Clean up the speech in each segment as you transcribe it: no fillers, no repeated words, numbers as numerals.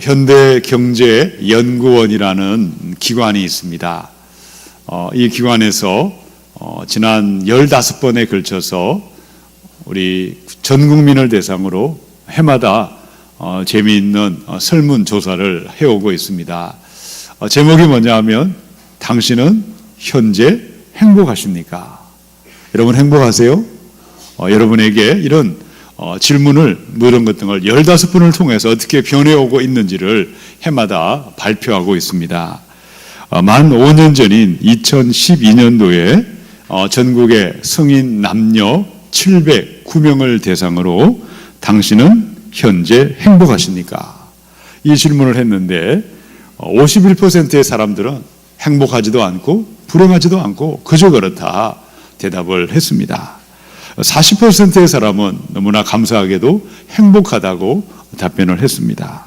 현대경제연구원이라는 기관이 있습니다. 이 기관에서 지난 15번에 걸쳐서 우리 전 국민을 대상으로 해마다 재미있는 설문조사를 해오고 있습니다. 제목이 뭐냐 하면 당신은 현재 행복하십니까? 여러분 행복하세요? 여러분에게 이런 질문을 물은 것 등을 15번을 통해서 어떻게 변해오고 있는지를 해마다 발표하고 있습니다. 만 5년 전인 2012년도에 전국의 성인 남녀 709명을 대상으로 당신은 현재 행복하십니까? 이 질문을 했는데 51%의 사람들은 행복하지도 않고 불행하지도 않고 그저 그렇다 대답을 했습니다. 40%의 사람은 너무나 감사하게도 행복하다고 답변을 했습니다.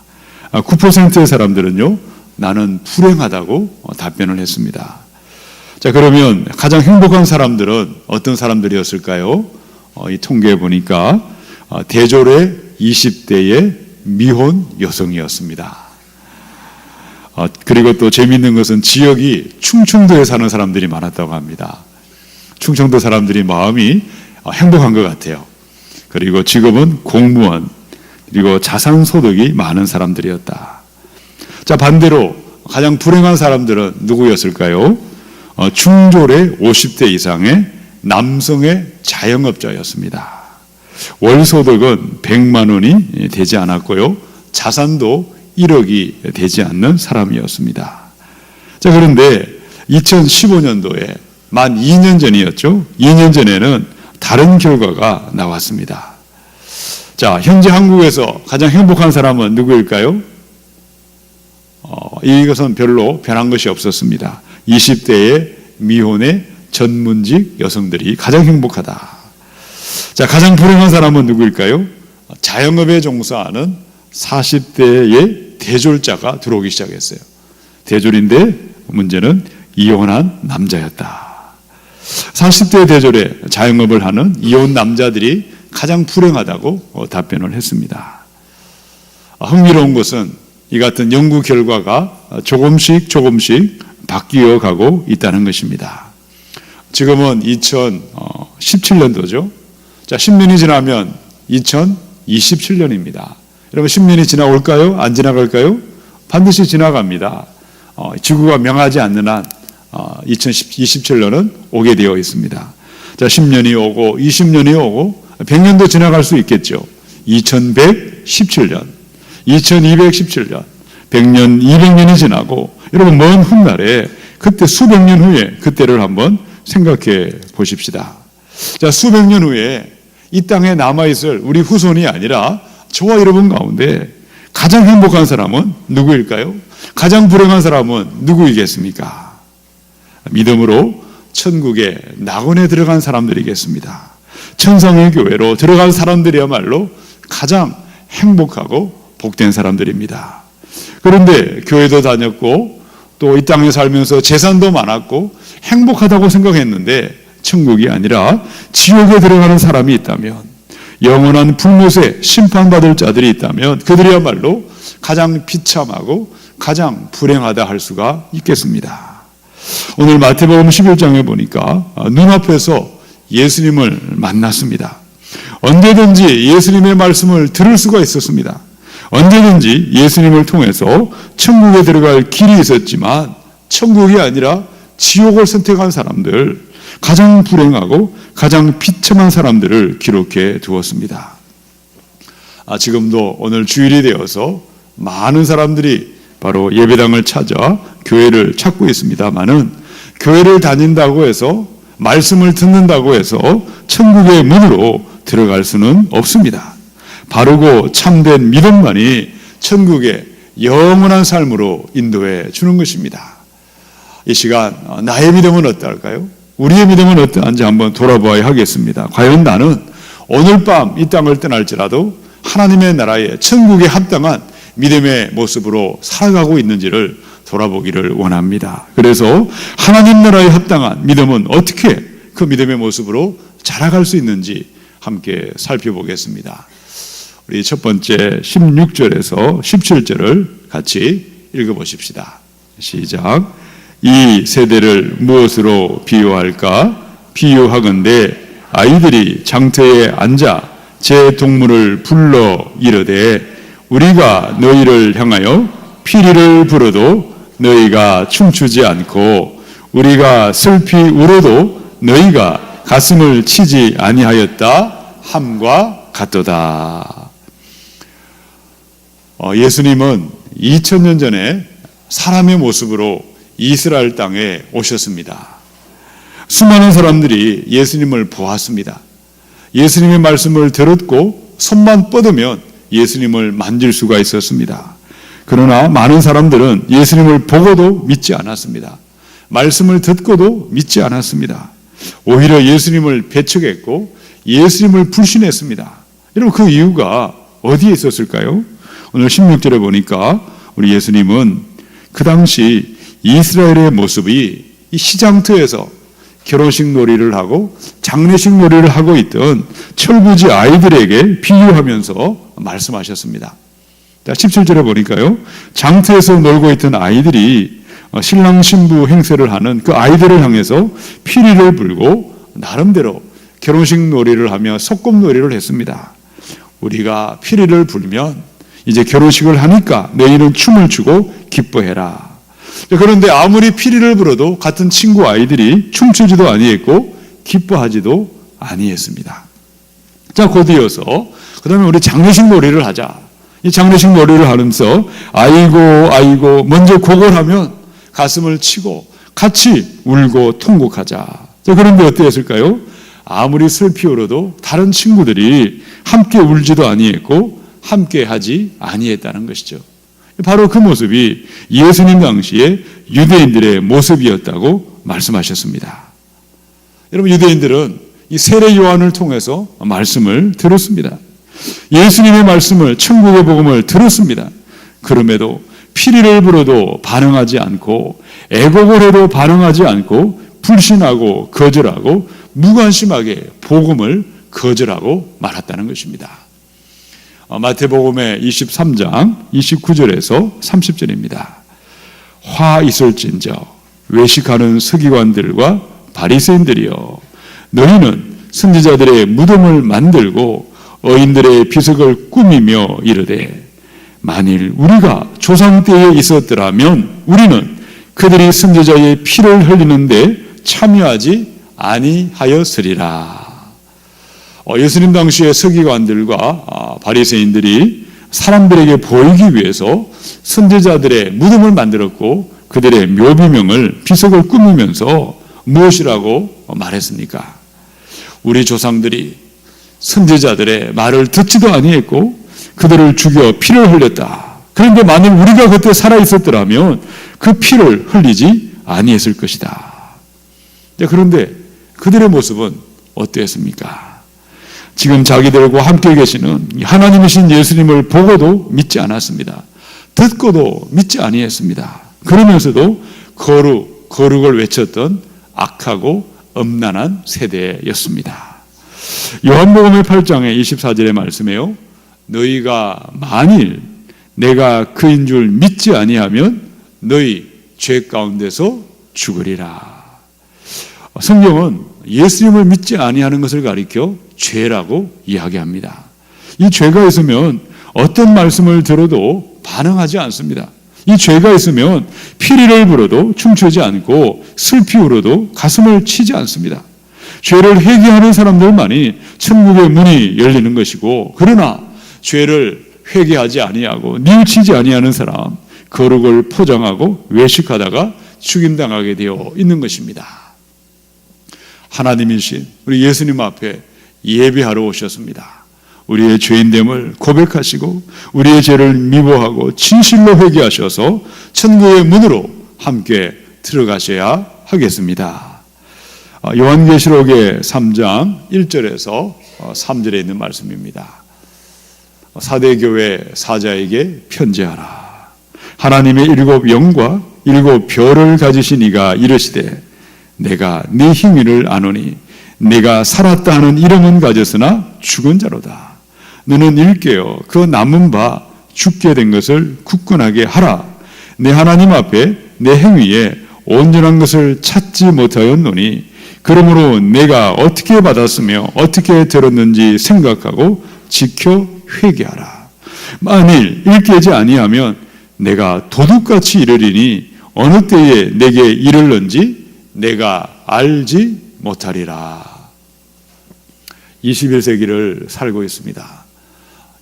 9%의 사람들은요, 나는 불행하다고 답변을 했습니다. 자, 그러면 가장 행복한 사람들은 어떤 사람들이었을까요? 이 통계에 보니까 대졸의 20대의 미혼 여성이었습니다. 그리고 또 재미있는 것은 지역이 충청도에 사는 사람들이 많았다고 합니다. 충청도 사람들이 마음이 행복한 것 같아요. 그리고 직업은 공무원, 그리고 자산소득이 많은 사람들이었다. 자, 반대로 가장 불행한 사람들은 누구였을까요? 중졸의 50대 이상의 남성의 자영업자였습니다. 월소득은 100만 원이 되지 않았고요. 자산도 1억이 되지 않는 사람이었습니다. 자, 그런데 2015년도에 만 2년 전이었죠. 2년 전에는 다른 결과가 나왔습니다. 자, 현재 한국에서 가장 행복한 사람은 누구일까요? 이것은 별로 변한 것이 없었습니다. 20대의 미혼의 전문직 여성들이 가장 행복하다. 자, 가장 불행한 사람은 누구일까요? 자영업에 종사하는 40대의 대졸자가 들어오기 시작했어요. 대졸인데 문제는 이혼한 남자였다. 40대 대졸에 자영업을 하는 이혼 남자들이 가장 불행하다고 답변을 했습니다. 흥미로운 것은 이 같은 연구 결과가 조금씩 바뀌어 가고 있다는 것입니다. 지금은 2017년도죠. 자, 10년이 지나면 2027년입니다. 여러분 10년이 지나올까요? 안 지나갈까요? 반드시 지나갑니다. 지구가 명하지 않는 한 2027년은 오게 되어 있습니다. 자, 10년이 오고 20년이 오고 100년도 지나갈 수 있겠죠. 2117년, 2217년, 100년, 200년이 지나고 여러분 먼 훗날에 그때 수백 년 후에 그때를 한번 생각해 보십시다. 자, 수백 년 후에 이 땅에 남아있을 우리 후손이 아니라 저와 여러분 가운데 가장 행복한 사람은 누구일까요? 가장 불행한 사람은 누구이겠습니까? 믿음으로 천국의 낙원에 들어간 사람들이겠습니다. 천상의 교회로 들어간 사람들이야말로 가장 행복하고 복된 사람들입니다. 그런데 교회도 다녔고 또 이 땅에 살면서 재산도 많았고 행복하다고 생각했는데 천국이 아니라 지옥에 들어가는 사람이 있다면, 영원한 불못에 심판받을 자들이 있다면 그들이야말로 가장 비참하고 가장 불행하다 할 수가 있겠습니다. 오늘 마태복음 11장에 보니까 눈앞에서 예수님을 만났습니다. 언제든지 예수님의 말씀을 들을 수가 있었습니다. 언제든지 예수님을 통해서 천국에 들어갈 길이 있었지만 천국이 아니라 지옥을 선택한 사람들, 가장 불행하고 가장 비참한 사람들을 기록해 두었습니다. 지금도 오늘 주일이 되어서 많은 사람들이 바로 예배당을 찾아 교회를 찾고 있습니다만은 교회를 다닌다고 해서 말씀을 듣는다고 해서 천국의 문으로 들어갈 수는 없습니다. 바르고 참된 믿음만이 천국의 영원한 삶으로 인도해 주는 것입니다. 이 시간 나의 믿음은 어떨까요? 우리의 믿음은 어떠한지 한번 돌아보아야 하겠습니다. 과연 나는 오늘 밤 이 땅을 떠날지라도 하나님의 나라에 천국에 합당한 믿음의 모습으로 살아가고 있는지를 돌아보기를 원합니다. 그래서 하나님 나라에 합당한 믿음은 어떻게 그 믿음의 모습으로 자라갈 수 있는지 함께 살펴보겠습니다. 우리 우리 첫 번째 16절에서 17절을 같이 읽어보십시다. 시작. 이 세대를 무엇으로 비유할까? 비유하건대 아이들이 장터에 앉아 제 동물을 불러 이르되 우리가 너희를 향하여 피리를 불어도 너희가 춤추지 않고 우리가 슬피 울어도 너희가 가슴을 치지 아니하였다 함과 같도다. 예수님은 2000년 전에 사람의 모습으로 이스라엘 땅에 오셨습니다. 수많은 사람들이 예수님을 보았습니다. 예수님의 말씀을 들었고 손만 뻗으면 예수님을 만질 수가 있었습니다. 그러나 많은 사람들은 예수님을 보고도 믿지 않았습니다. 말씀을 듣고도 믿지 않았습니다. 오히려 예수님을 배척했고 예수님을 불신했습니다. 여러분, 그 이유가 어디에 있었을까요? 오늘 16절에 보니까 우리 예수님은 그 당시 이스라엘의 모습이 이 시장터에서 결혼식 놀이를 하고 장례식 놀이를 하고 있던 철부지 아이들에게 비유하면서 말씀하셨습니다. 17절에 보니까요, 장터에서 놀고 있던 아이들이 신랑 신부 행세를 하는 그 아이들을 향해서 피리를 불고 나름대로 결혼식 놀이를 하며 소꿉놀이를 했습니다. 우리가 피리를 불면 이제 결혼식을 하니까 너희는 춤을 추고 기뻐해라. 그런데 아무리 피리를 불어도 같은 친구 아이들이 춤추지도 아니했고 기뻐하지도 아니했습니다. 자, 곧 이어서 그 다음에 우리 장례식 놀이를 하자. 이 장례식 놀이를 하면서 아이고 먼저 곡을 하면 가슴을 치고 같이 울고 통곡하자. 자, 그런데 어땠을까요? 아무리 슬피 울어도 다른 친구들이 함께 울지도 아니했고 함께 하지 아니했다는 것이죠. 바로 그 모습이 예수님 당시에 유대인들의 모습이었다고 말씀하셨습니다. 여러분, 유대인들은 이 세례 요한을 통해서 말씀을 들었습니다. 예수님의 말씀을, 천국의 복음을 들었습니다. 그럼에도 피리를 불어도 반응하지 않고 애곡을 해도 반응하지 않고 불신하고 거절하고 무관심하게 복음을 거절하고 말았다는 것입니다. 마태복음의 23장 29절에서 30절입니다. 화 있을진저 외식하는 서기관들과 바리새인들이여, 너희는 선지자들의 무덤을 만들고 어인들의 비석을 꾸미며 이르되 만일 우리가 조상 때에 있었더라면 우리는 그들이 선지자의 피를 흘리는데 참여하지 아니하였으리라. 예수님 당시의 서기관들과 바리새인들이 사람들에게 보이기 위해서 선지자들의 무덤을 만들었고 그들의 묘비명을 비석을 꾸미면서 무엇이라고 말했습니까? 우리 조상들이 선지자들의 말을 듣지도 아니했고 그들을 죽여 피를 흘렸다. 그런데 만일 우리가 그때 살아있었더라면 그 피를 흘리지 아니했을 것이다. 그런데 그들의 모습은 어땠습니까? 지금 자기들과 함께 계시는 하나님이신 예수님을 보고도 믿지 않았습니다. 듣고도 믿지 아니했습니다. 그러면서도 거룩을 외쳤던 악하고 음란한 세대였습니다. 요한복음의 8장의 24절의 말씀에요, 너희가 만일 내가 그인 줄 믿지 아니하면 너희 죄 가운데서 죽으리라. 성경은 예수님을 믿지 아니하는 것을 가리켜 죄라고 이야기합니다. 이 죄가 있으면 어떤 말씀을 들어도 반응하지 않습니다. 이 죄가 있으면 피리를 불어도 춤추지 않고 슬피 울어도 가슴을 치지 않습니다. 죄를 회개하는 사람들만이 천국의 문이 열리는 것이고, 그러나 죄를 회개하지 아니하고 뉘우치지 아니하는 사람, 거룩을 포장하고 외식하다가 죽임당하게 되어 있는 것입니다. 하나님이신 우리 예수님 앞에 예배하러 오셨습니다. 우리의 죄인됨을 고백하시고 우리의 죄를 미워하고 진실로 회개하셔서 천국의 문으로 함께 들어가셔야 하겠습니다. 요한계시록의 3장 1절에서 3절에 있는 말씀입니다. 사대교회 사자에게 편지하라. 하나님의 7 영과 7 별을 가지신 이가 이르시되 내가 네 행위를 아노니 네가 살았다 하는 이름은 가졌으나 죽은 자로다. 너는 일깨어 그 남은 바 죽게 된 것을 굳건하게 하라. 내 하나님 앞에 내 행위에 온전한 것을 찾지 못하였노니 그러므로 내가 어떻게 받았으며 어떻게 들었는지 생각하고 지켜 회개하라. 만일 일깨지 아니하면 내가 도둑같이 이르리니 어느 때에 내게 이르는지 내가 알지 못하리라. 21세기를 살고 있습니다.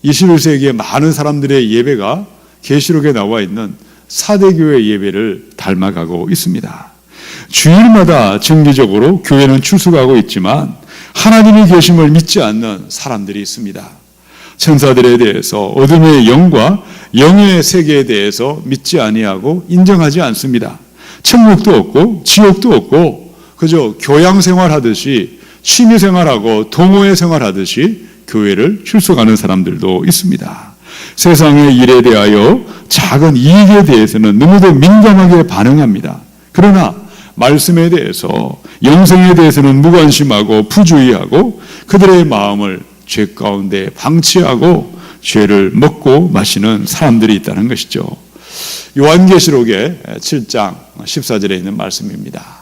21세기에 많은 사람들의 예배가 계시록에 나와 있는 사대교회 예배를 닮아가고 있습니다. 주일마다 정기적으로 교회는 출석하고 있지만 하나님이 계심을 믿지 않는 사람들이 있습니다. 천사들에 대해서 어둠의 영과 영의 세계에 대해서 믿지 아니하고 인정하지 않습니다. 천국도 없고 지옥도 없고 그저 교양생활하듯이 취미생활하고 동호회 생활하듯이 교회를 출석하는 사람들도 있습니다. 세상의 일에 대하여 작은 이익에 대해서는 너무도 민감하게 반응합니다. 그러나 말씀에 대해서 영생에 대해서는 무관심하고 부주의하고 그들의 마음을 죄 가운데 방치하고 죄를 먹고 마시는 사람들이 있다는 것이죠. 요한계시록의 7장 14절에 있는 말씀입니다.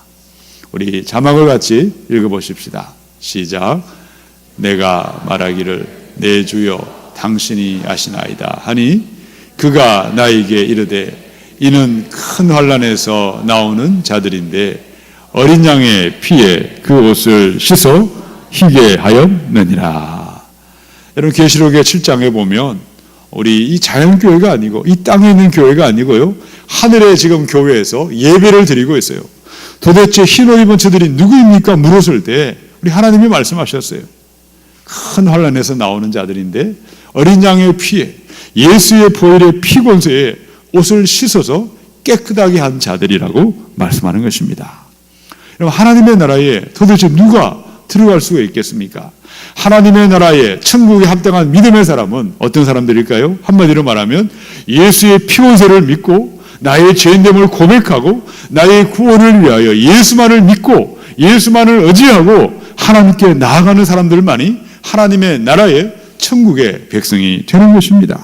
우리 자막을 같이 읽어보십시다. 시작. 내가 말하기를 내 주여 당신이 아시나이다 하니 그가 나에게 이르되 이는 큰 환난에서 나오는 자들인데 어린 양의 피에 그 옷을 씻어 희게 하였느니라. 여러분 계시록의 7장에 보면 우리 이 자연교회가 아니고 이 땅에 있는 교회가 아니고요 하늘의 지금 교회에서 예배를 드리고 있어요. 도대체 흰옷 입은 저들이 누구입니까? 물었을 때 우리 하나님이 말씀하셨어요. 큰 환난에서 나오는 자들인데 어린 양의 피에 예수의 보혈의 피곤세에 옷을 씻어서 깨끗하게 한 자들이라고 말씀하는 것입니다. 여러분 하나님의 나라에 도대체 누가 들어갈 수가 있겠습니까? 하나님의 나라에 천국에 합당한 믿음의 사람은 어떤 사람들일까요? 한마디로 말하면 예수의 피곤세를 믿고 나의 죄인됨을 고백하고 나의 구원을 위하여 예수만을 믿고 예수만을 의지하고 하나님께 나아가는 사람들만이 하나님의 나라의 천국의 백성이 되는 것입니다.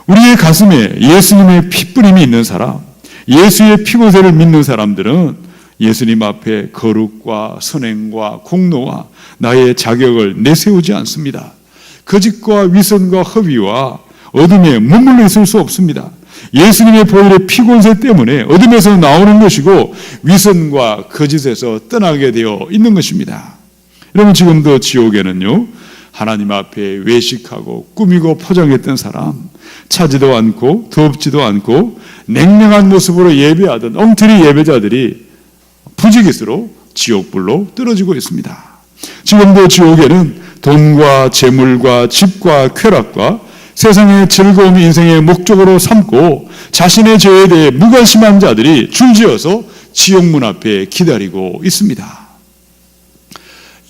우리의 가슴에 예수님의 핏뿌림이 있는 사람, 예수의 피곤세를 믿는 사람들은 예수님 앞에 거룩과 선행과 공로와 나의 자격을 내세우지 않습니다. 거짓과 위선과 허비와 어둠에 머물러 있을 수 없습니다. 예수님의 보혈의 피곤세 때문에 어둠에서 나오는 것이고 위선과 거짓에서 떠나게 되어 있는 것입니다. 여러분 지금도 지옥에는요 하나님 앞에 외식하고 꾸미고 포장했던 사람, 차지도 않고 덥지도 않고 냉랭한 모습으로 예배하던 엉터리 예배자들이 부지기수로 지옥불로 떨어지고 있습니다. 지금도 지옥에는 돈과 재물과 집과 쾌락과 세상의 즐거움이 인생의 목적으로 삼고 자신의 죄에 대해 무관심한 자들이 줄지어서 지옥문 앞에 기다리고 있습니다.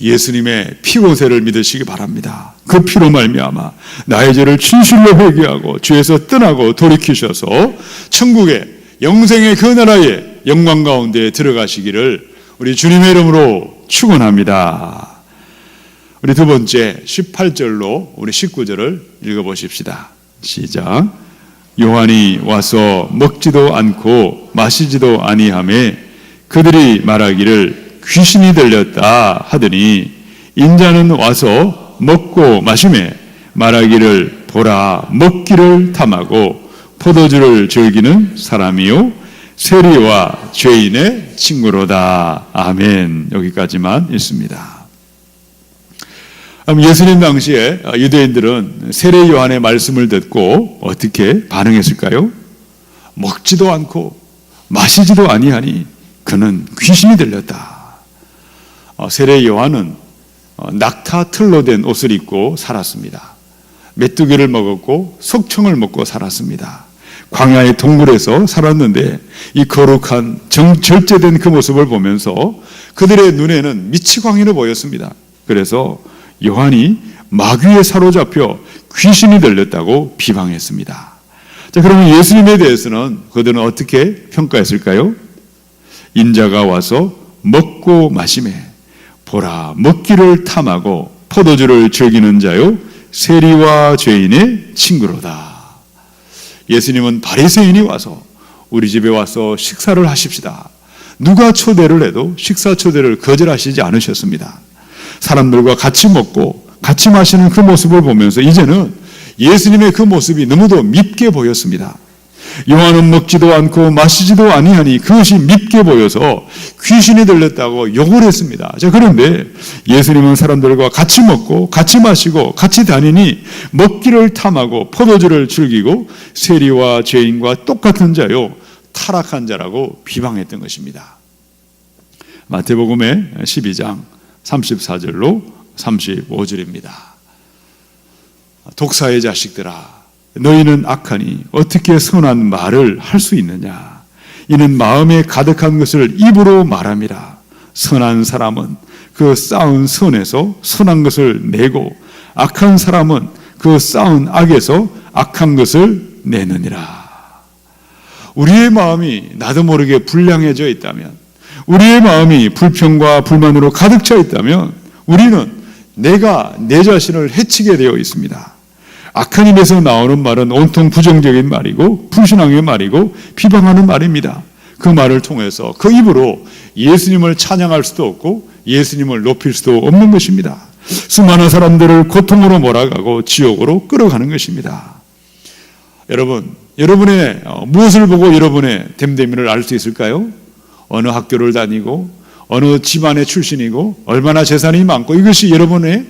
예수님의 피곤세를 믿으시기 바랍니다. 그 피로 말미암아 나의 죄를 진실로 회개하고 죄에서 떠나고 돌이키셔서 천국의 영생의 그 나라의 영광 가운데 들어가시기를 우리 주님의 이름으로 축원합니다. 우리 두 번째 18절로 우리 19절을 읽어보십시다. 시작. 요한이 와서 먹지도 않고 마시지도 아니하매 그들이 말하기를 귀신이 들렸다 하더니 인자는 와서 먹고 마시매 말하기를 보라 먹기를 탐하고 포도주를 즐기는 사람이요 세리와 죄인의 친구로다. 아멘. 여기까지만 읽습니다. 예수님 당시에 유대인들은 세례 요한의 말씀을 듣고 어떻게 반응했을까요? 먹지도 않고 마시지도 아니하니 그는 귀신이 들렸다. 세례 요한은 낙타 틀로 된 옷을 입고 살았습니다. 메뚜기를 먹었고 석청을 먹고 살았습니다. 광야의 동굴에서 살았는데 이 거룩한 절제된 그 모습을 보면서 그들의 눈에는 미치광이로 보였습니다. 그래서 요한이 마귀에 사로잡혀 귀신이 들렸다고 비방했습니다. 자, 그러면 예수님에 대해서는 그들은 어떻게 평가했을까요? 인자가 와서 먹고 마시매 보라 먹기를 탐하고 포도주를 즐기는 자요 세리와 죄인의 친구로다. 예수님은 바리새인이 와서 우리 집에 와서 식사를 하십시다. 누가 초대를 해도 식사 초대를 거절하시지 않으셨습니다. 사람들과 같이 먹고 같이 마시는 그 모습을 보면서 이제는 예수님의 그 모습이 너무도 밉게 보였습니다. 요한은 먹지도 않고 마시지도 아니하니 그것이 밉게 보여서 귀신이 들렸다고 욕을 했습니다. 자, 그런데 예수님은 사람들과 같이 먹고 같이 마시고 같이 다니니 먹기를 탐하고 포도주를 즐기고 세리와 죄인과 똑같은 자요 타락한 자라고 비방했던 것입니다. 마태복음의 12장 34절로 35절입니다. 독사의 자식들아, 너희는 악하니 어떻게 선한 말을 할 수 있느냐? 이는 마음에 가득한 것을 입으로 말함이라. 선한 사람은 그 쌓은 선에서 선한 것을 내고 악한 사람은 그 쌓은 악에서 악한 것을 내느니라. 우리의 마음이 나도 모르게 불량해져 있다면, 우리의 마음이 불평과 불만으로 가득 차 있다면 우리는 내가 내 자신을 해치게 되어 있습니다. 악한 입에서 나오는 말은 온통 부정적인 말이고 불신앙의 말이고 비방하는 말입니다. 그 말을 통해서 그 입으로 예수님을 찬양할 수도 없고 예수님을 높일 수도 없는 것입니다. 수많은 사람들을 고통으로 몰아가고 지옥으로 끌어가는 것입니다. 여러분, 여러분의 무엇을 보고 여러분의 됨됨이를 알 수 있을까요? 어느 학교를 다니고 어느 집안의 출신이고 얼마나 재산이 많고 이것이 여러분의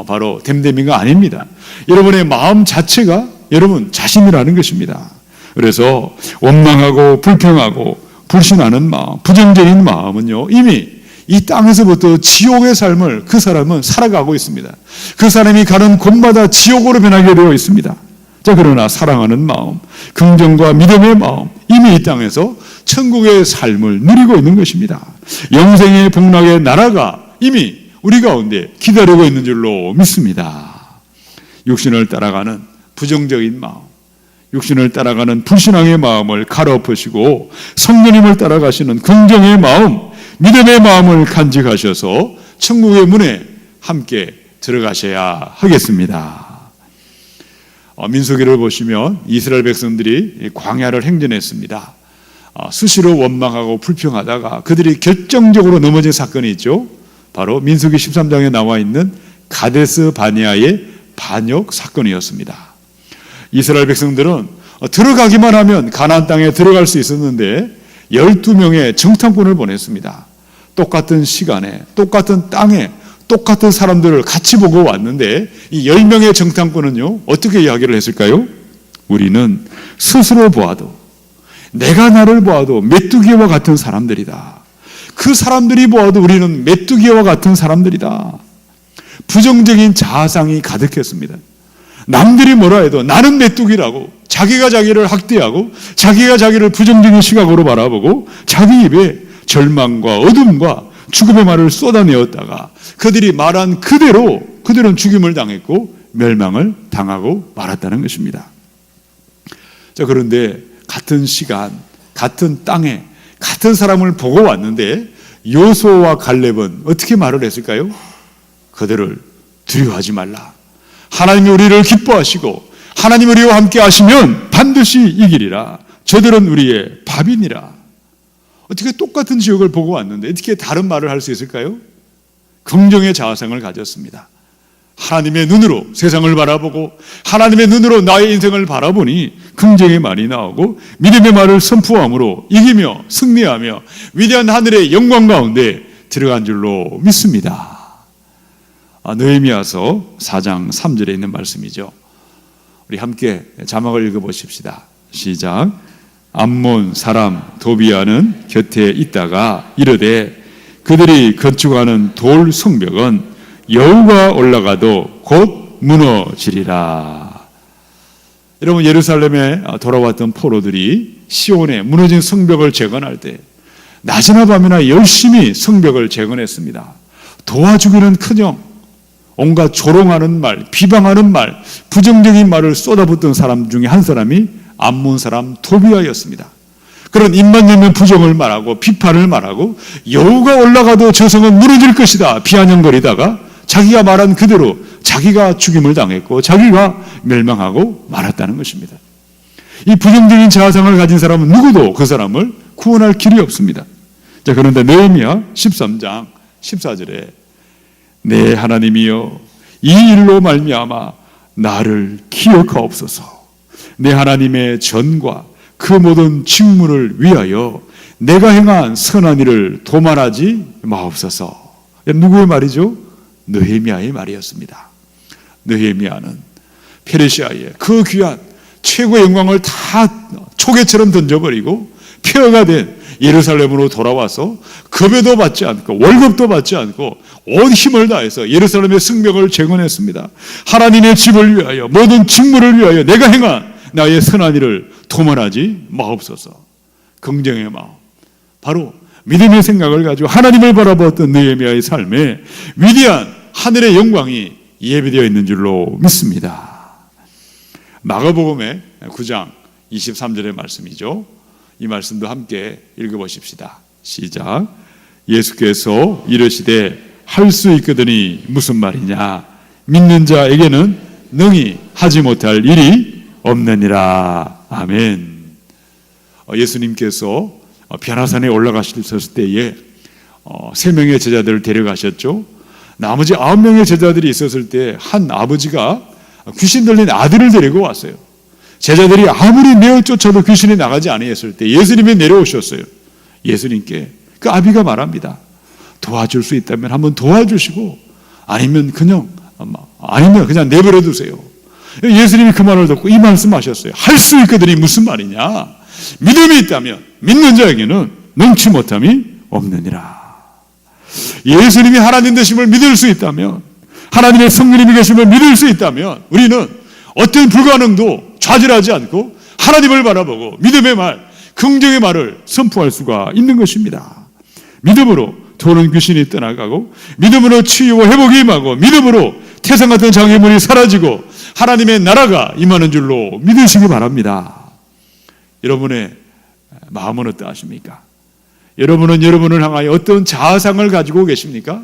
바로 됨됨이가 아닙니다. 여러분의 마음 자체가 여러분 자신이라는 것입니다. 그래서 원망하고 불평하고 불신하는 마음, 부정적인 마음은요, 이미 이 땅에서부터 지옥의 삶을 그 사람은 살아가고 있습니다. 그 사람이 가는 곳마다 지옥으로 변하게 되어 있습니다. 자, 그러나 사랑하는 마음, 긍정과 믿음의 마음, 이미 이 땅에서 천국의 삶을 누리고 있는 것입니다. 영생의 복락의 나라가 이미 우리 가운데 기다리고 있는 줄로 믿습니다. 육신을 따라가는 부정적인 마음, 육신을 따라가는 불신앙의 마음을 갈아엎으시고 성령님을 따라가시는 긍정의 마음, 믿음의 마음을 간직하셔서 천국의 문에 함께 들어가셔야 하겠습니다. 민수기를 보시면 이스라엘 백성들이 광야를 행진했습니다. 수시로 원망하고 불평하다가 그들이 결정적으로 넘어진 사건이 있죠. 바로 민수기 13장에 나와 있는 가데스 바네아의 반역 사건이었습니다. 이스라엘 백성들은 들어가기만 하면 가나안 땅에 들어갈 수 있었는데 12명의 정탐꾼을 보냈습니다. 똑같은 시간에 똑같은 땅에 똑같은 사람들을 같이 보고 왔는데 이 10명의 정탐꾼은요, 어떻게 이야기를 했을까요? 우리는 스스로 보아도, 내가 나를 보아도 메뚜기와 같은 사람들이다. 그 사람들이 보아도 우리는 메뚜기와 같은 사람들이다. 부정적인 자아상이 가득했습니다. 남들이 뭐라 해도 나는 메뚜기라고, 자기가 자기를 학대하고 자기가 자기를 부정적인 시각으로 바라보고 자기 입에 절망과 어둠과 죽음의 말을 쏟아내었다가 그들이 말한 그대로 그들은 죽임을 당했고 멸망을 당하고 말았다는 것입니다. 자, 그런데 같은 시간, 같은 땅에 같은 사람을 보고 왔는데 요수아와 갈렙은 어떻게 말을 했을까요? 그들을 두려워하지 말라. 하나님이 우리를 기뻐하시고 하나님 우리와 함께 하시면 반드시 이기리라. 저들은 우리의 밥이니라. 어떻게 똑같은 지역을 보고 왔는데 어떻게 다른 말을 할 수 있을까요? 긍정의 자아상을 가졌습니다. 하나님의 눈으로 세상을 바라보고 하나님의 눈으로 나의 인생을 바라보니 긍정의 말이 나오고 믿음의 말을 선포함으로 이기며 승리하며 위대한 하늘의 영광 가운데 들어간 줄로 믿습니다. 느헤미야서 4장 3절에 있는 말씀이죠. 우리 함께 자막을 읽어보십시다. 시작. 암몬 사람 도비아는 곁에 있다가 이르되 그들이 건축하는 돌 성벽은 여우가 올라가도 곧 무너지리라. 여러분, 예루살렘에 돌아왔던 포로들이 시온에 무너진 성벽을 재건할 때 낮이나 밤이나 열심히 성벽을 재건했습니다. 도와주기는커녕 온갖 조롱하는 말, 비방하는 말, 부정적인 말을 쏟아붓던 사람 중에 한 사람이 암몬 사람 도비아였습니다. 그런 입만 열면 부정을 말하고 비판을 말하고 여우가 올라가도 저 성은 무너질 것이다 비아냥거리다가 자기가 말한 그대로 자기가 죽임을 당했고 자기가 멸망하고 말았다는 것입니다. 이 부정적인 자아상을 가진 사람은 누구도 그 사람을 구원할 길이 없습니다. 자, 그런데 느헤미야 13장 14절에 내 하나님이여 이 일로 말미암아 나를 기억하옵소서. 내 하나님의 전과 그 모든 직무를 위하여 내가 행한 선한 일을 도말하지 마옵소서. 누구의 말이죠? 느헤미야의 말이었습니다. 느헤미야는 페르시아의 그 귀한 최고의 영광을 다 초계처럼 던져버리고 폐허가 된 예루살렘으로 돌아와서 급여도 받지 않고 월급도 받지 않고 온 힘을 다해서 예루살렘의 승벽을 재건했습니다. 하나님의 집을 위하여 모든 직무를 위하여 내가 행한 나의 선한 일을 도말하지 마옵소서. 긍정의 마음, 바로 믿음의 생각을 가지고 하나님을 바라보았던 느헤미야의 삶에 위대한 하늘의 영광이 예비되어 있는 줄로 믿습니다. 마가복음의 9장 23절의 말씀이죠. 이 말씀도 함께 읽어보십시다. 시작. 예수께서 이르시되 할 수 있거든이 무슨 말이냐? 믿는 자에게는 능히 하지 못할 일이 없느니라. 아멘. 예수님께서 변화산에 올라가셨을 때에 3명의 제자들을 데려가셨죠. 나머지 9명의 제자들이 있었을 때 한 아버지가 귀신 들린 아들을 데리고 왔어요. 제자들이 아무리 내어 쫓아도 귀신이 나가지 아니했을 때 예수님이 내려오셨어요. 예수님께 그 아비가 말합니다. 도와줄 수 있다면 한번 도와주시고 아니면 그냥 내버려 두세요. 예수님이 그 말을 듣고 이 말씀하셨어요. 할 수 있거든이 무슨 말이냐? 믿음이 있다면 믿는 자에게는 능치 못함이 없느니라. 예수님이 하나님 되심을 믿을 수 있다면, 하나님의 성령님이 계심을 믿을 수 있다면 우리는 어떤 불가능도 좌절하지 않고 하나님을 바라보고 믿음의 말, 긍정의 말을 선포할 수가 있는 것입니다. 믿음으로 도는 귀신이 떠나가고, 믿음으로 치유와 회복이 임하고, 믿음으로 태산 같은 장애물이 사라지고 하나님의 나라가 임하는 줄로 믿으시기 바랍니다. 여러분의 마음은 어떠하십니까? 여러분은 여러분을 향하여 어떤 자아상을 가지고 계십니까?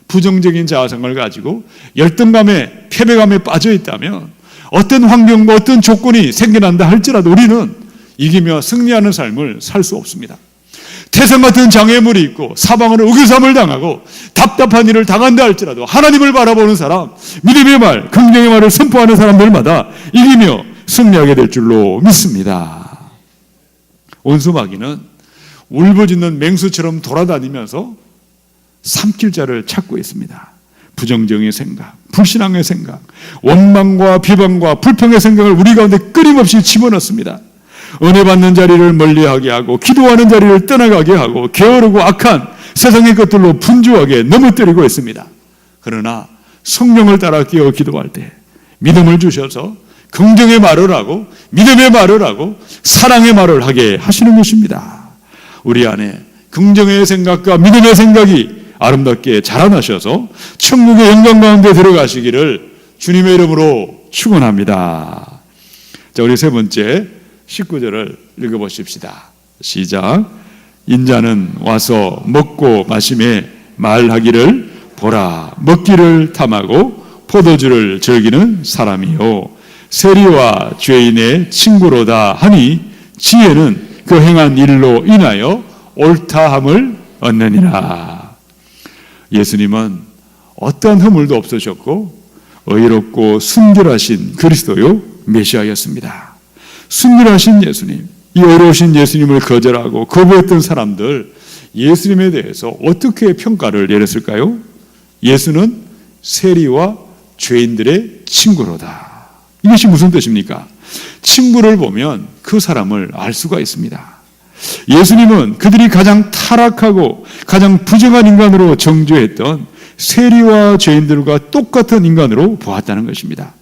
부정적인 자아상을 가지고 열등감에, 패배감에 빠져 있다면 어떤 환경과 어떤 조건이 생겨난다 할지라도 우리는 이기며 승리하는 삶을 살 수 없습니다. 태산 같은 장애물이 있고 사방으로 의기삼을 당하고 답답한 일을 당한다 할지라도 하나님을 바라보는 사람, 믿음의 말, 긍정의 말을 선포하는 사람들마다 이기며 승리하게 될 줄로 믿습니다. 원수마귀는 울부짖는 맹수처럼 돌아다니면서 삼킬 자를 찾고 있습니다. 부정적인 생각, 불신앙의 생각, 원망과 비방과 불평의 생각을 우리 가운데 끊임없이 집어넣습니다. 은혜 받는 자리를 멀리하게 하고 기도하는 자리를 떠나가게 하고 게으르고 악한 세상의 것들로 분주하게 넘어뜨리고 있습니다. 그러나 성령을 따라 깨어 기도할 때 믿음을 주셔서 긍정의 말을 하고 믿음의 말을 하고 사랑의 말을 하게 하시는 것입니다. 우리 안에 긍정의 생각과 믿음의 생각이 아름답게 자라나셔서 천국의 영광 가운데 들어가시기를 주님의 이름으로 축원합니다. 자, 우리 세 번째 19절을 읽어보십시다. 시작. 인자는 와서 먹고 마시매 말하기를 보라, 먹기를 탐하고 포도주를 즐기는 사람이요 세리와 죄인의 친구로다 하니 지혜는 그 행한 일로 인하여 옳다함을 얻느니라. 예수님은 어떠한 허물도 없으셨고 의롭고 순결하신 그리스도요 메시아였습니다. 순결하신 예수님, 이 어려우신 예수님을 거절하고 거부했던 사람들, 예수님에 대해서 어떻게 평가를 내렸을까요? 예수는 세리와 죄인들의 친구로다. 이것이 무슨 뜻입니까? 친구를 보면 그 사람을 알 수가 있습니다. 예수님은 그들이 가장 타락하고 가장 부정한 인간으로 정죄했던 세리와 죄인들과 똑같은 인간으로 보았다는 것입니다.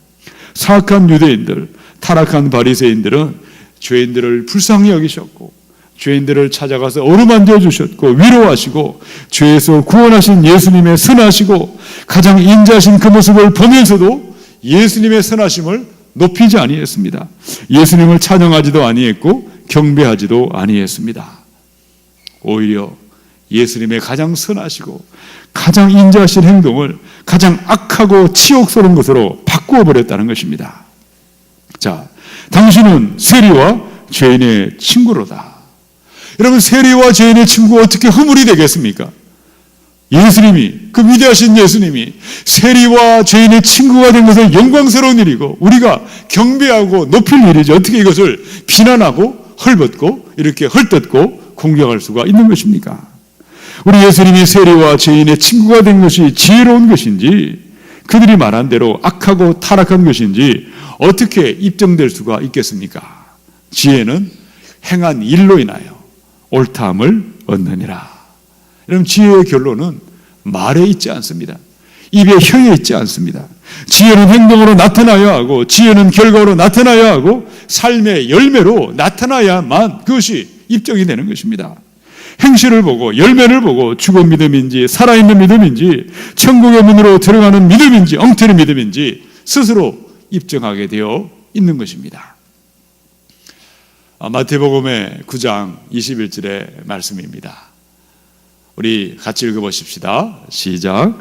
사악한 유대인들, 타락한 바리새인들은 죄인들을 불쌍히 여기셨고 죄인들을 찾아가서 어루만져 주셨고 위로하시고 죄에서 구원하신 예수님의 선하시고 가장 인자하신 그 모습을 보면서도 예수님의 선하심을 높이지 아니했습니다. 예수님을 찬양하지도 아니했고 경배하지도 아니했습니다. 오히려 예수님의 가장 선하시고 가장 인자하신 행동을 가장 악하고 치욕스러운 것으로 바꾸어 버렸다는 것입니다. 자, 당신은 세리와 죄인의 친구로다. 여러분, 세리와 죄인의 친구가 어떻게 허물이 되겠습니까? 예수님이, 그 위대하신 예수님이 세리와 죄인의 친구가 된 것은 영광스러운 일이고 우리가 경배하고 높일 일이죠. 어떻게 이것을 비난하고 헐벗고 이렇게 헐뜯고 공격할 수가 있는 것입니까? 우리 예수님이 세리와 죄인의 친구가 된 것이 지혜로운 것인지 그들이 말한 대로 악하고 타락한 것인지 어떻게 입증될 수가 있겠습니까? 지혜는 행한 일로 인하여 옳다함을 얻느니라. 여러분, 지혜의 결론은 말에 있지 않습니다. 입에 혀에 있지 않습니다. 지혜는 행동으로 나타나야 하고 지혜는 결과로 나타나야 하고 삶의 열매로 나타나야만 그것이 입증이 되는 것입니다. 행실을 보고 열매를 보고 죽은 믿음인지 살아있는 믿음인지 천국의 문으로 들어가는 믿음인지 엉터리 믿음인지 스스로 입증하게 되어 있는 것입니다. 마태복음의 9장 21절의 말씀입니다. 우리 같이 읽어보십시다. 시작.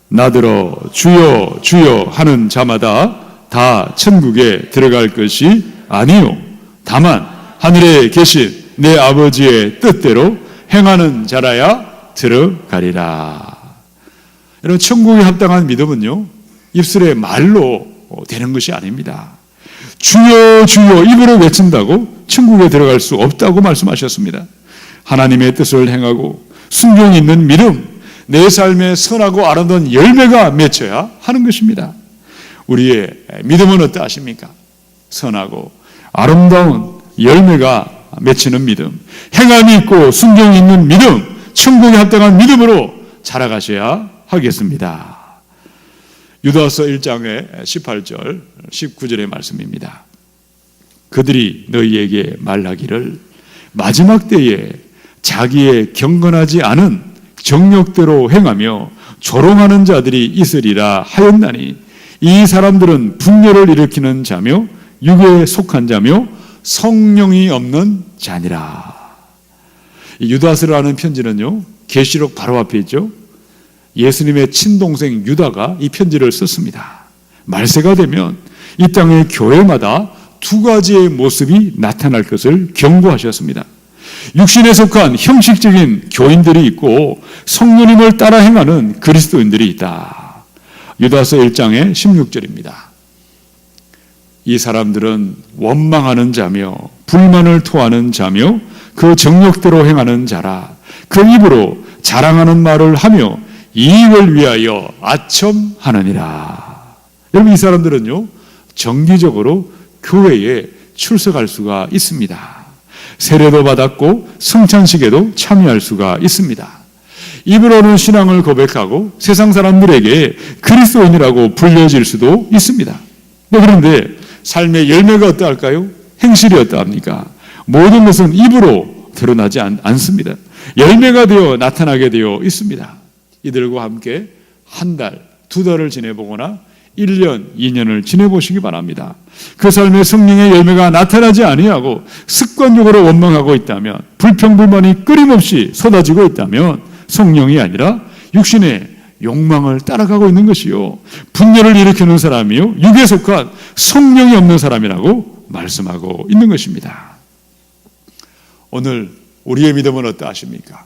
나더러 주여 주여 하는 자마다 다 천국에 들어갈 것이 아니요 다만 하늘에 계신 내 아버지의 뜻대로 행하는 자라야 들어가리라. 여러분, 천국에 합당한 믿음은요 입술의 말로 되는 것이 아닙니다. 주여 주여 입으로 외친다고 천국에 들어갈 수 없다고 말씀하셨습니다. 하나님의 뜻을 행하고 순종이 있는 믿음, 내 삶에 선하고 아름다운 열매가 맺혀야 하는 것입니다. 우리의 믿음은 어떠하십니까? 선하고 아름다운 열매가 맺히는 믿음, 행함이 있고 순종이 있는 믿음, 천국에 합당한 믿음으로 자라가셔야 하겠습니다. 유다서 1장의 18절, 19절의 말씀입니다. 그들이 너희에게 말하기를 마지막 때에 자기의 경건하지 않은 정욕대로 행하며 조롱하는 자들이 있으리라 하였나니 이 사람들은 분열을 일으키는 자며 육에 속한 자며 성령이 없는 자니라. 유다서라는 편지는요 계시록 바로 앞에 있죠. 예수님의 친동생 유다가 이 편지를 썼습니다. 말세가 되면 이 땅의 교회마다 두 가지의 모습이 나타날 것을 경고하셨습니다. 육신에 속한 형식적인 교인들이 있고 성령님을 따라 행하는 그리스도인들이 있다. 유다서 1장의 16절입니다. 이 사람들은 원망하는 자며 불만을 토하는 자며 그 정욕대로 행하는 자라. 그 입으로 자랑하는 말을 하며 이익을 위하여 아첨하느니라. 여러분, 이 사람들은요 정기적으로 교회에 출석할 수가 있습니다. 세례도 받았고 성찬식에도 참여할 수가 있습니다. 입으로는 신앙을 고백하고 세상 사람들에게 그리스도인이라고 불려질 수도 있습니다. 그런데 삶의 열매가 어떠할까요? 행실이 어떠합니까? 모든 것은 입으로 드러나지 않습니다. 열매가 되어 나타나게 되어 있습니다. 이들과 함께 한 달, 두 달을 지내보거나 1년, 2년을 지내보시기 바랍니다. 그 삶의 성령의 열매가 나타나지 아니하고 습관적으로 원망하고 있다면, 불평불만이 끊임없이 쏟아지고 있다면 성령이 아니라 육신의 욕망을 따라가고 있는 것이요, 분열을 일으키는 사람이요, 육에 속한 성령이 없는 사람이라고 말씀하고 있는 것입니다. 오늘 우리의 믿음은 어떠하십니까?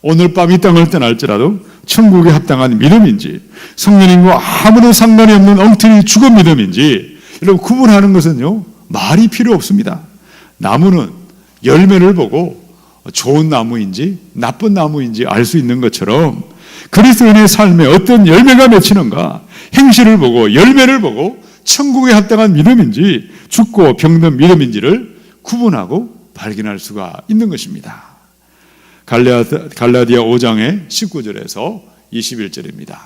오늘 밤 이 땅을 떠날지라도 천국에 합당한 믿음인지 성령님과 아무런 상관이 없는 엉터리 죽은 믿음인지 여러분 구분하는 것은요 말이 필요 없습니다. 나무는 열매를 보고 좋은 나무인지 나쁜 나무인지 알 수 있는 것처럼 그리스도인의 삶에 어떤 열매가 맺히는가, 행실을 보고 열매를 보고 천국에 합당한 믿음인지 죽고 병든 믿음인지를 구분하고 발견할 수가 있는 것입니다. 갈라디아 5장의 19절에서 21절입니다.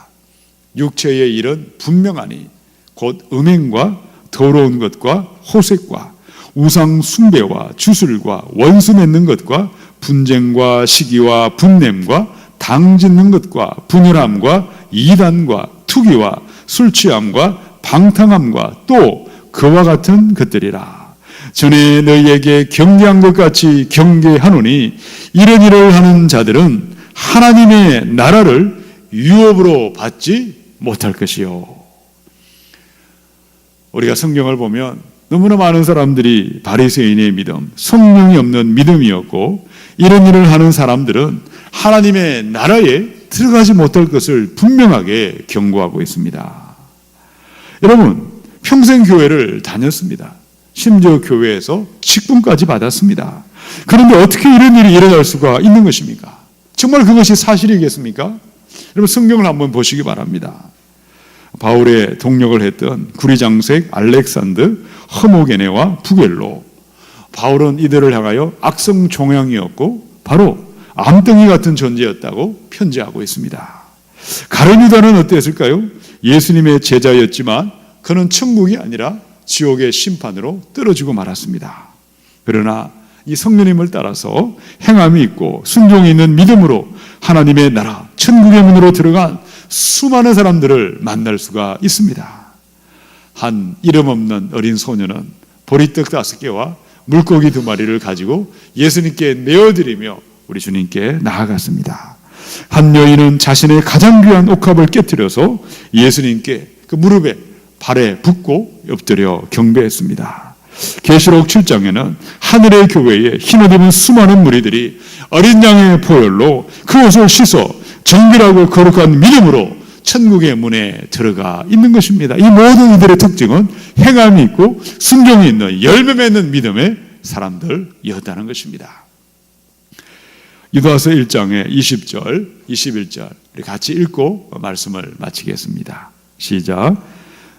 육체의 일은 분명하니 곧 음행과 더러운 것과 호색과 우상 숭배와 주술과 원수 맺는 것과 분쟁과 시기와 분냄과 당 짓는 것과 분열함과 이단과 투기와 술 취함과 방탕함과 또 그와 같은 것들이라. 전에 너희에게 경계한 것 같이 경계하노니 이런 일을 하는 자들은 하나님의 나라를 유업으로 받지 못할 것이요. 우리가 성경을 보면 너무나 많은 사람들이 바리새인의 믿음, 성령이 없는 믿음이었고, 이런 일을 하는 사람들은 하나님의 나라에 들어가지 못할 것을 분명하게 경고하고 있습니다. 여러분, 평생 교회를 다녔습니다. 심지어 교회에서 직분까지 받았습니다. 그런데 어떻게 이런 일이 일어날 수가 있는 것입니까? 정말 그것이 사실이겠습니까? 여러분, 성경을 한번 보시기 바랍니다. 바울의 동력을 했던 구리장색, 알렉산드, 허모게네와 부겔로, 바울은 이들을 향하여 악성 종양이었고 바로 암덩이 같은 존재였다고 편지하고 있습니다. 가룟 유다는 어땠을까요? 예수님의 제자였지만 그는 천국이 아니라 지옥의 심판으로 떨어지고 말았습니다. 그러나 이 성령님을 따라서 행함이 있고 순종이 있는 믿음으로 하나님의 나라, 천국의 문으로 들어간 수많은 사람들을 만날 수가 있습니다. 한 이름 없는 어린 소녀는 보리떡 5개와 물고기 2마리를 가지고 예수님께 내어드리며 우리 주님께 나아갔습니다. 한 여인은 자신의 가장 귀한 옥합을 깨뜨려서 예수님께 그 무릎에 발에 붓고 엎드려 경배했습니다. 계시록 7장에는 하늘의 교회에 흰옷 입은 수많은 무리들이 어린 양의 보혈로 그 옷을 씻어 정결하고 거룩한 믿음으로 천국의 문에 들어가 있는 것입니다. 이 모든 이들의 특징은 행함이 있고 순종이 있는 열매 맺는 믿음의 사람들이었다는 것입니다. 유다서 1장의 20절, 21절 우리 같이 읽고 말씀을 마치겠습니다. 시작.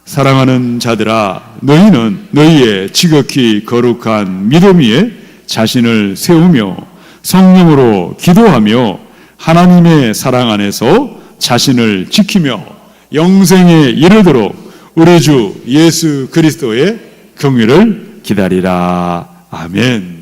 사랑하는 자들아, 너희는 너희의 지극히 거룩한 믿음 위에 자신을 세우며 성령으로 기도하며 하나님의 사랑 안에서 자신을 지키며 영생에 이르도록 우리 주 예수 그리스도의 긍휼을 기다리라. 아멘.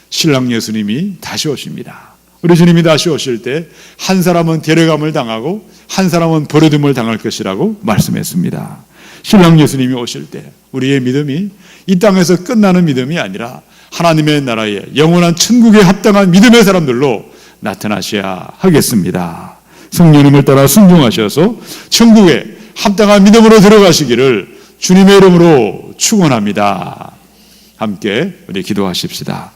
신랑 예수님이 다시 오십니다. 우리 주님이 다시 오실 때 한 사람은 데려감을 당하고 한 사람은 버려둠을 당할 것이라고 말씀했습니다. 신랑 예수님이 오실 때 우리의 믿음이 이 땅에서 끝나는 믿음이 아니라 하나님의 나라에 영원한 천국에 합당한 믿음의 사람들로 나타나셔야 하겠습니다. 성령님을 따라 순종하셔서 천국에 합당한 믿음으로 들어가시기를 주님의 이름으로 축원합니다. 함께 우리 기도하십시다.